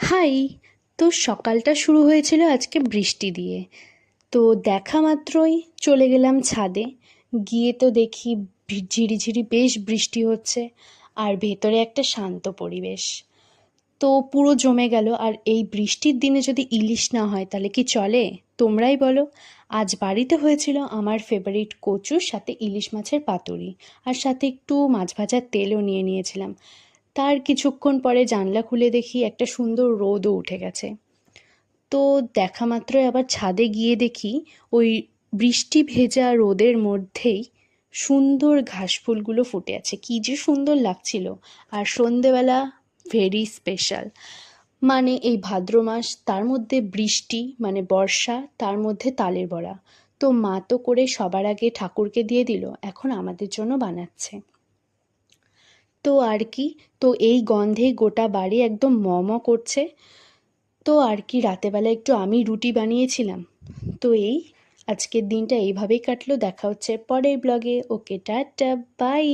High. তো সকালটা শুরু হয়েছিল আজকে বৃষ্টি দিয়ে। তো দেখা মাত্রই চলে গেলাম ছাদে। গিয়ে তো দেখি ঝিরিঝিরি বেশ বৃষ্টি হচ্ছে, আর ভেতরে একটা শান্ত পরিবেশ। তো পুরো জমে গেল। আর এই বৃষ্টির দিনে যদি ইলিশ না হয় তাহলে কি চলে? তোমরাই বলো। আজ বাড়িতে হয়েছিল আমার ফেভারিট কচুর সাথে ইলিশ মাছের পাতুরি, আর সাথে একটু মাছ ভাজার তেলও নিয়ে নিয়েছিলাম। তার কিছুক্ষণ পরে জানলা খুলে দেখি একটা সুন্দর রোদও উঠে গেছে। তো দেখা মাত্রই আবার ছাদে গিয়ে দেখি ওই বৃষ্টি ভেজা রোদের মধ্যেই সুন্দর ঘাসফুলগুলো ফুটে আছে, কি যে সুন্দর লাগছিল। আর সন্ধেবেলা ভেরি স্পেশাল, মানে এই ভাদ্র মাস, তার মধ্যে বৃষ্টি মানে বর্ষা, তার মধ্যে তালের বড়া। তো মা তো করে সবার আগে ঠাকুরকে দিয়ে দিল, এখন আমাদের জন্য বানাচ্ছে। তো আর কি, তো এই গন্ধে গোটা বাড়ি একদম ম ম করছে। তো আর কি, রাতেবেলা একটু আমি রুটি বানিয়েছিলাম। তো এই আজকের দিনটা এইভাবেই কাটলো। দেখা হচ্ছে পরের ব্লগে। ওকে, টাটা, বাই।